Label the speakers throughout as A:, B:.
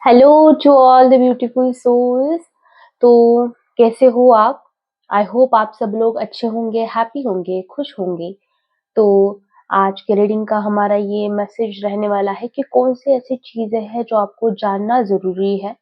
A: Hello to all the beautiful souls. तो कैसे हो आप? आई होप आप सब लोग अच्छे होंगे, हैप्पी होंगे, खुश होंगे। तो आज के रीडिंग का हमारा ये मैसेज रहने वाला है कि कौन सी ऐसी चीजें हैं जो आपको जानना जरूरी है।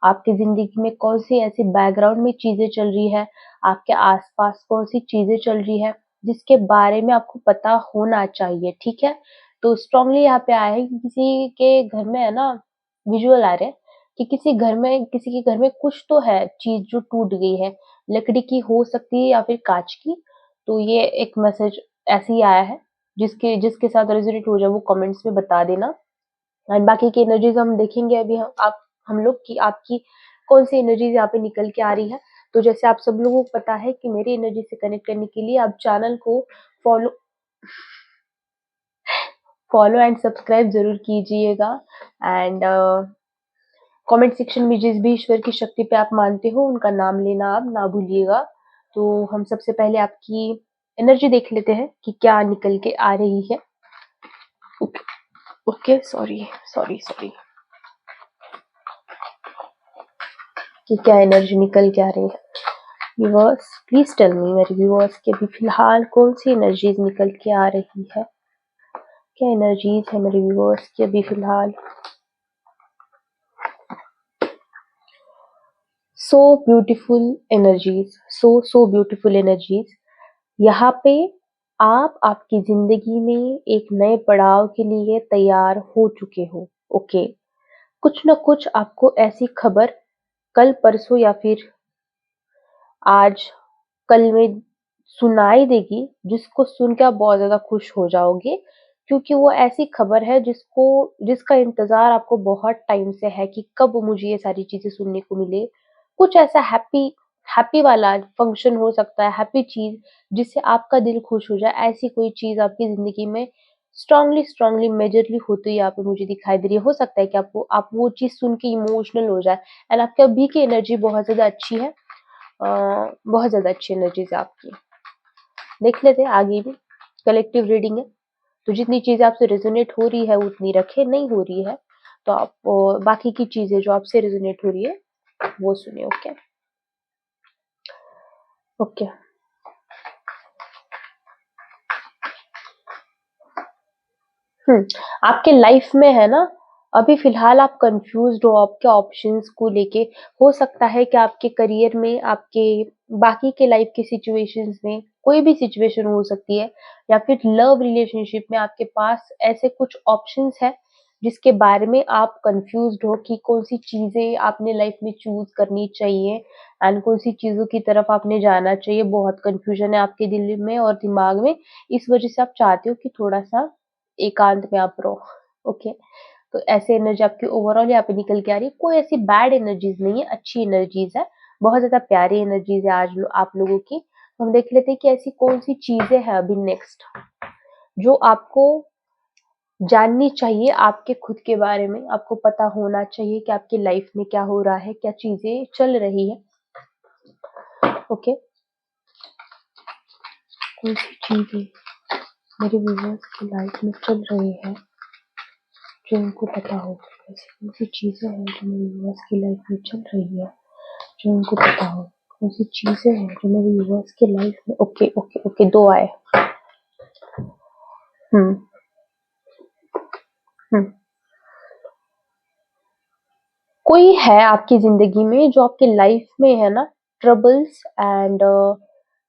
A: आपकी जिंदगी में कौन सी ऐसी बैकग्राउंड में चीजें चल रही है, आपके आसपास कौन सी चीजें चल रही है जिसके बारे में आपको पता होना चाहिए। ठीक है, तो स्ट्रांगली यहाँ पे आया है कि किसी के घर में है ना, विजुअल आ रहे हैं कि किसी के घर में कुछ तो है चीज जो टूट गई है, लकड़ी की हो सकती है या फिर कांच की। तो ये एक मैसेज ऐसे ही आया है। जिसके जिसके साथ रेजोनेट हो जाए वो कमेंट्स में बता देना। एंड बाकी की एनर्जीज हम देखेंगे अभी। हम लोग की आपकी कौन सी एनर्जीज यहाँ पे निकल के आ रही है। तो जैसे आप सब लोगों को पता है कि मेरी एनर्जी से कनेक्ट करने के लिए आप चैनल को फॉलो फॉलो एंड सब्सक्राइब जरूर कीजिएगा। एंड कमेंट सेक्शन में जिस भी ईश्वर की शक्ति पे आप मानते हो उनका नाम लेना आप ना भूलिएगा। तो हम सबसे पहले आपकी एनर्जी देख लेते हैं कि क्या निकल के आ रही है। ओके, सॉरी सॉरी सॉरी, कि क्या एनर्जी निकल के आ रही है। व्यूअर्स प्लीज टेल मी, मेरे व्यूअर्स के अभी फिलहाल कौन सी एनर्जीज निकल के आ रही है। क्या एनर्जीज है मेरे व्यूअर्स की अभी फिलहाल। So beautiful energies, so beautiful energies. यहाँ पे आप आपकी जिंदगी में एक नए पड़ाव के लिए तैयार हो चुके हो। ओके, कुछ न कुछ आपको ऐसी खबर कल परसों या फिर आज कल में सुनाई देगी जिसको सुन के आप बहुत ज्यादा खुश हो जाओगे, क्योंकि वो ऐसी खबर है जिसका इंतजार आपको बहुत टाइम से है कि कब मुझे ये सारी चीजें सुनने को मिले। कुछ ऐसा हैप्पी हैप्पी वाला फंक्शन हो सकता है, हैप्पी चीज जिससे आपका दिल खुश हो जाए। ऐसी कोई चीज आपकी जिंदगी में स्ट्रांगली स्ट्रांगली मेजरली होती है यहाँ पे मुझे दिखाई दे रही है। हो सकता है कि आप वो चीज सुन के इमोशनल हो जाए। एंड आपके अभी की एनर्जी बहुत ज्यादा अच्छी है। बहुत ज्यादा अच्छी एनर्जीज है आपकी। देख लेते हैं आगे भी, कलेक्टिव रीडिंग है तो जितनी चीजें आपसे रेजोनेट हो रही है उतनी रखे, नहीं हो रही है तो आप बाकी की चीजें जो आपसे रेजोनेट हो रही है वो सुनिए। Okay okay. आपके लाइफ में है ना, अभी फिलहाल आप कंफ्यूज्ड हो आपके ऑप्शंस को लेके। हो सकता है कि आपके करियर में, आपके बाकी के लाइफ के सिचुएशंस में, कोई भी सिचुएशन हो सकती है, या फिर लव रिलेशनशिप में आपके पास ऐसे कुछ ऑप्शंस है जिसके बारे में आप कंफ्यूज्ड हो कि कौन सी चीजें आपने लाइफ में चूज करनी चाहिए एंड कौन सी चीजों की तरफ आपने जाना चाहिए। बहुत कंफ्यूजन है आपके दिल में और दिमाग में। इस वजह से आप चाहते हो कि थोड़ा सा एकांत में आप रहो। ओके, तो ऐसे एनर्जी आपकी ओवरऑल यहाँ पे निकल के आ रही है। कोई ऐसी बैड एनर्जीज नहीं है, अच्छी एनर्जीज है। बहुत ज्यादा प्यारी एनर्जीज है आप लोगों की। तो हम देख लेते हैं कि ऐसी कौन सी चीजें हैं अभी नेक्स्ट जो आपको जाननी चाहिए आपके खुद के बारे में। आपको पता होना चाहिए कि आपकी लाइफ में क्या हो रहा है, क्या चीजें चल रही है। ओके, कौन सी चीजें मेरे व्यूअर्स की लाइफ में चल रही है जो उनको पता हो। ऐसी कौन सी चीजें हैं जो मेरे व्यूअर्स की लाइफ में चल रही है जो उनको पता हो। कौन सी चीजें हैं जो मेरे व्यूअर्स की लाइफ में। ओके ओके ओके, दो आए। हम्म हम्म। कोई है आपकी जिंदगी में जो आपकी लाइफ में है ना, ट्रबल्स एंड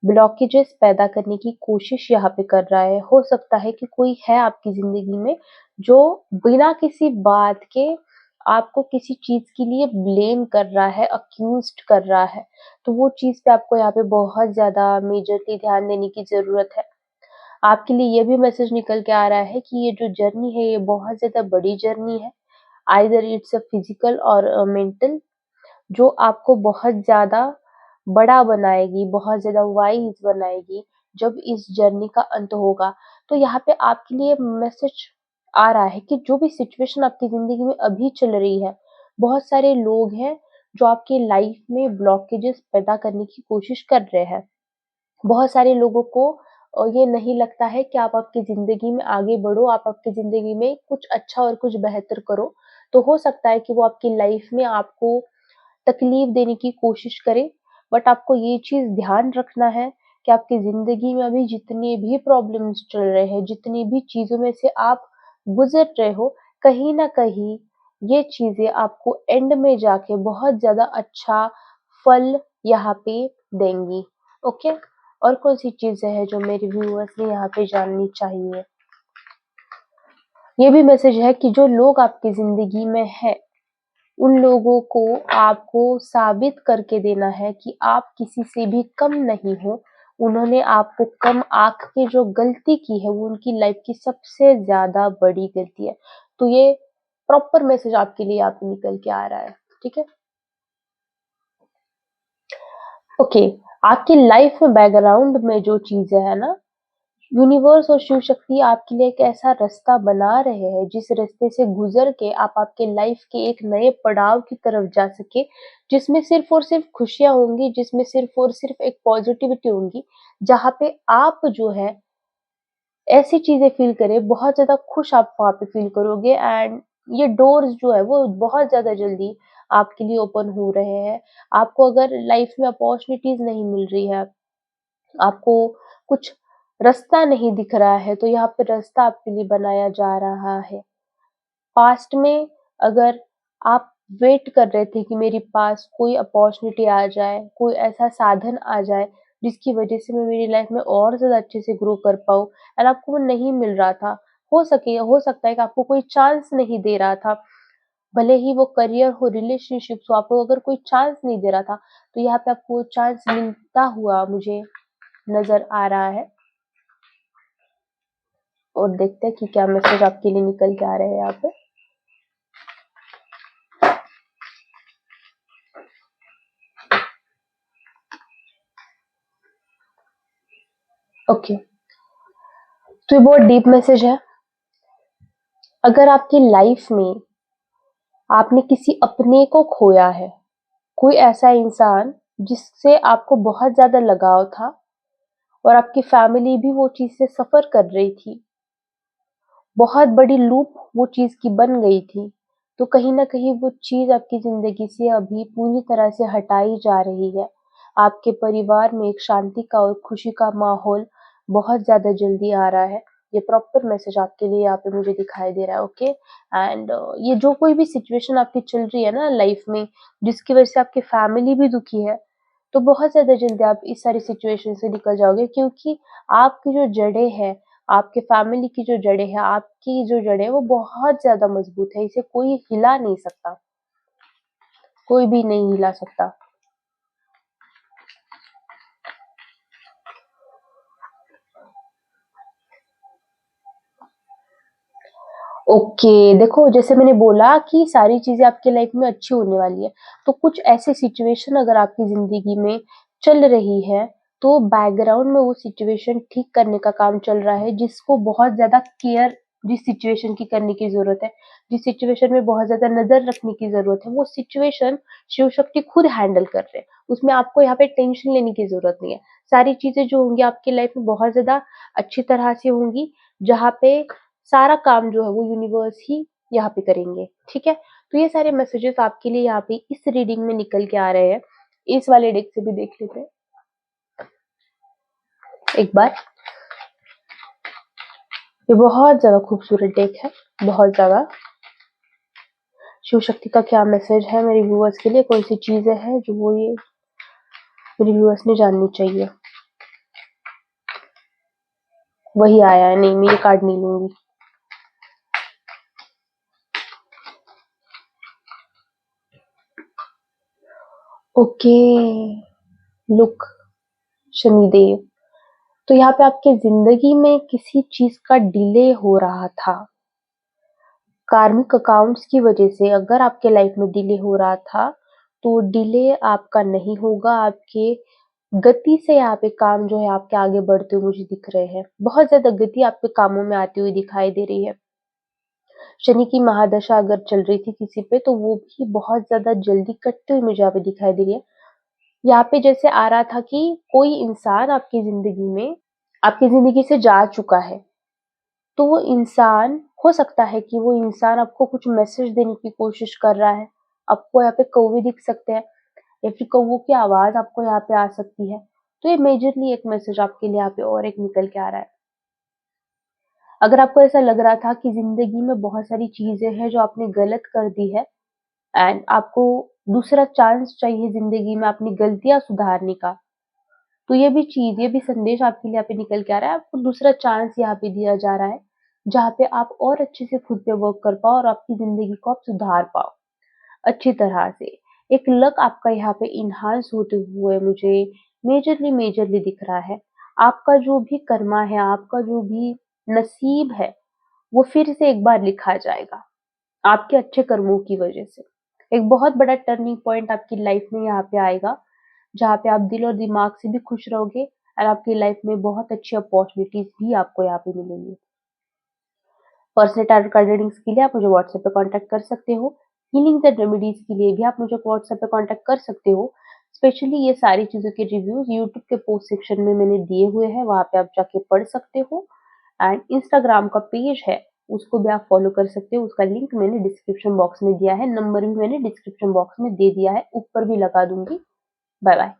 A: ब्लॉकेजेस पैदा करने की कोशिश यहाँ पे कर रहा है। हो सकता है कि कोई है आपकी जिंदगी में जो बिना किसी बात के आपको किसी चीज के लिए ब्लेम कर रहा है, अक्यूज्ड कर रहा है। तो वो चीज पे आपको यहाँ पे बहुत ज्यादा मेजरली ध्यान देने की जरूरत है। आपके लिए ये भी मैसेज निकल के आ रहा है कि ये जो जर्नी है ये बहुत ज्यादा बड़ी जर्नी है। आइदर इट्स अ फिजिकल और मेंटल, जो आपको बहुत ज़्यादा बड़ा बनाएगी, बहुत ज़्यादा वाइज़ बनाएगी जब इस जर्नी का अंत होगा। तो यहाँ पे आपके लिए मैसेज आ रहा है कि जो भी सिचुएशन आपकी ज़िंदगी में अभी चल रही है, बहुत सारे लोग हैं जो आपकी लाइफ में ब्लॉकेजेस पैदा करने की कोशिश कर रहे हैं। बहुत सारे लोगों को ये नहीं लगता है कि आप आपकी ज़िंदगी में आगे बढ़ो, आप आपकी ज़िंदगी में कुछ अच्छा और कुछ बेहतर करो। तो हो सकता है कि वो आपकी लाइफ में आपको तकलीफ देने की कोशिश करे, बट आपको ये चीज़ ध्यान रखना है कि आपकी ज़िंदगी में अभी जितने भी प्रॉब्लम्स चल रहे हैं, जितनी भी चीज़ों में से आप गुज़र रहे हो, कहीं न कहीं ये चीज़ें आपको एंड में जाके बहुत ज़्यादा अच्छा फल यहाँ पे देंगी, ओके? और कौन-सी चीज़ें हैं जो मेरे व्यूअर्स ने यहाँ पे जाननी चाहिए? ये भी मैसेज है कि जो लोग आपकी ज़िंदगी में हैं, उन लोगों को आपको साबित करके देना है कि आप किसी से भी कम नहीं हो। उन्होंने आपको कम आँक के जो गलती की है, वो उनकी लाइफ की सबसे ज़्यादा बड़ी गलती है। तो ये प्रॉपर मैसेज आपके लिए यहाँ पे निकल के आ रहा है, ठीक है? ओके, आपकी लाइफ में बैकग्राउंड में जो चीज़ें हैं ना, यूनिवर्स और शिव शक्ति आपके लिए एक ऐसा रास्ता बना रहे हैं जिस रास्ते से गुजर के आप आपके लाइफ के एक नए पड़ाव की तरफ जा सके, जिसमें सिर्फ और सिर्फ खुशियां होंगी, जिसमें सिर्फ और सिर्फ एक पॉजिटिविटी होंगी, जहाँ पे आप जो है ऐसी चीजें फील करें, बहुत ज्यादा खुश आप वहाँ पे फील करोगे। एंड ये डोर्स जो है वो बहुत ज्यादा जल्दी आपके लिए ओपन हो रहे हैं। आपको अगर लाइफ में अपॉर्चुनिटीज नहीं मिल रही है, आपको कुछ रास्ता नहीं दिख रहा है, तो यहाँ पे रास्ता आपके लिए बनाया जा रहा है। पास्ट में अगर आप वेट कर रहे थे कि मेरे पास कोई अपॉर्चुनिटी आ जाए, कोई ऐसा साधन आ जाए, जिसकी वजह से मैं मेरी लाइफ में और ज़्यादा अच्छे से ग्रो कर पाऊँ, एंड आपको वो नहीं मिल रहा था। हो सकता है कि आपको कोई चांस नहीं दे रहा था, भले ही वो करियर हो, रिलेशनशिप्स हो, आपको अगर कोई चांस नहीं दे रहा था, तो यहाँ पे आपको चांस मिलता हुआ मुझे नज़र आ रहा है। और देखते हैं कि क्या मैसेज आपके लिए निकल के आ रहे हैं यहाँ पे। ओके, तो ये बहुत डीप मैसेज है। अगर आपकी लाइफ में आपने किसी अपने को खोया है, कोई ऐसा इंसान जिससे आपको बहुत ज्यादा लगाव था, और आपकी फैमिली भी वो चीज से सफर कर रही थी, बहुत बड़ी लूप वो चीज की बन गई थी, तो कहीं ना कहीं वो चीज आपकी जिंदगी से अभी पूरी तरह से हटाई जा रही है। आपके परिवार में एक शांति का और खुशी का माहौल बहुत ज्यादा जल्दी आ रहा है। ये प्रॉपर मैसेज आपके लिए यहाँ पे मुझे दिखाई दे रहा है, ओके? एंड ये जो कोई भी सिचुएशन आपकी चल रही है ना लाइफ में, जिसकी वजह से आपकी फैमिली भी दुखी है, तो बहुत ज्यादा जल्दी आप इस सारी सिचुएशन से निकल जाओगे, क्योंकि आपकी जो जड़ें हैं, आपके फैमिली की जो जड़ें हैं, आपकी जो जड़ें हैं, वो बहुत ज़्यादा मज़बूत है, इसे कोई हिला नहीं सकता, कोई भी नहीं हिला सकता। ओके, देखो जैसे मैंने बोला कि सारी चीज़ें आपकी लाइफ में अच्छी होने वाली है, तो कुछ ऐसी सिचुएशन अगर आपकी ज़िंदगी में चल रही है, तो बैकग्राउंड में वो सिचुएशन ठीक करने का काम चल रहा है, जिसको बहुत ज़्यादा केयर जिस सिचुएशन की करने की ज़रूरत है, जिस सिचुएशन में बहुत ज़्यादा नज़र रखने की ज़रूरत है, वो सिचुएशन शिव शक्ति खुद हैंडल कर रहे हैं। उसमें आपको यहाँ पे टेंशन लेने की ज़रूरत नहीं है। सारी चीज़ें जो होंगी आपकी लाइफ में बहुत ज़्यादा अच्छी तरह से होंगी, जहाँ पे सारा काम जो है वो यूनिवर्स ही यहाँ पे करेंगे, ठीक है? तो ये सारे मैसेजेस आपके लिए यहाँ पे इस रीडिंग में निकल के आ रहे हैं। इस वाले डेक से भी देख लेते हैं एक बार। ये बहुत ज़्यादा खूबसूरत डेक है, बहुत ज़्यादा। शिव शक्ति का क्या मैसेज है मेरे व्यूअर्स के लिए, कौन सी चीज़ें हैं जो वो ये मेरे व्यूअर्स ने जाननी चाहिए? वही आया है, नहीं मैं ये कार्ड नहीं लूँगी। Okay, look, Shanidev. तो यहाँ पे आपके ज़िंदगी में किसी चीज़ का डिले हो रहा था। कार्मिक अकाउंट्स की वजह से अगर आपके लाइफ में डिले हो रहा था, तो डिले आपका नहीं होगा। आपके गति से यहाँ पे काम जो है आपके आगे बढ़ते हुए मुझे दिख रहे हैं। बहुत ज़्यादा गति आपके कामों में आती हुई दिखाई दे रही है। शनि की महादशा अगर चल रही थी किसी पे, तो वो भी बहुत ज़्यादा जल्दी कटते हुए मुझे यहाँ पे दिखाई दे रही है। यहाँ पे जैसे आ रहा था कि कोई इंसान आपकी ज़िंदगी से जा चुका है। तो वो इंसान हो सकता है कि वो इंसान आपको कुछ मैसेज देने की कोशिश कर रहा है। आपको यहाँ पे कौवे दिख सकते हैं या फिर कौवों की आवाज़ आपको यहाँ पे आ सकती है। तो ये मेजरली एक मैसेज आपके लिए यहाँ पे और एक निकल के आ रहा है। अगर आपको ऐसा लग रहा था कि ज़िंदगी में बहुत सारी चीज़ें हैं जो आपने गलत कर दी है एंड आपको दूसरा चांस चाहिए ज़िंदगी में अपनी गलतियाँ सुधारने का, तो ये भी संदेश आपके लिए यहाँ पे निकल के आ रहा है। आपको दूसरा चांस यहाँ पे दिया जा रहा है, जहाँ पे आप और अच्छे से खुद पे वर्क कर पाओ और आपकी ज़िंदगी को आप सुधार पाओ, अच्छी तरह से। एक लक आपका यहाँ पे एनहांस होते हुए मुझे मेजरली दिख रहा है। आपका जो भी कर्मा है, आपका जो भी नसीब है, वो फिर से एक बार लिखा जाएगा, आपके अच्छे कर्मों की वजह से। एक बहुत बड़ा टर्निंग पॉइंट आपकी लाइफ में यहाँ पे आएगा, जहाँ पे आप दिल और दिमाग से भी खुश रहोगे और आपकी लाइफ में बहुत अच्छी अपॉर्चुनिटीज़ भी आपको यहाँ पे मिलेंगी। पर्सनल टैरोट कार्ड रीडिंग्स के लिए आप मुझे व्हाट्सएप पे कॉन्टैक्ट कर सकते हो। हीलिंग्स एंड रेमेडीज़ के लिए भी आप मुझे व्हाट्सएप पे कॉन्टैक्ट कर सकते हो। स्पेशली ये सारी चीज़ों के रिव्यूज़ यूट्यूब के पोस्ट सेक्शन में मैंने दिए हुए हैं, वहाँ पे आप जाके पढ़ सकते हो। एंड इंस्टाग्राम का पेज है, उसको भी आप फॉलो कर सकते हो। उसका लिंक मैंने डिस्क्रिप्शन बॉक्स में दिया है, नंबर भी मैंने डिस्क्रिप्शन बॉक्स में दे दिया है, ऊपर भी लगा दूँगी। Bye bye.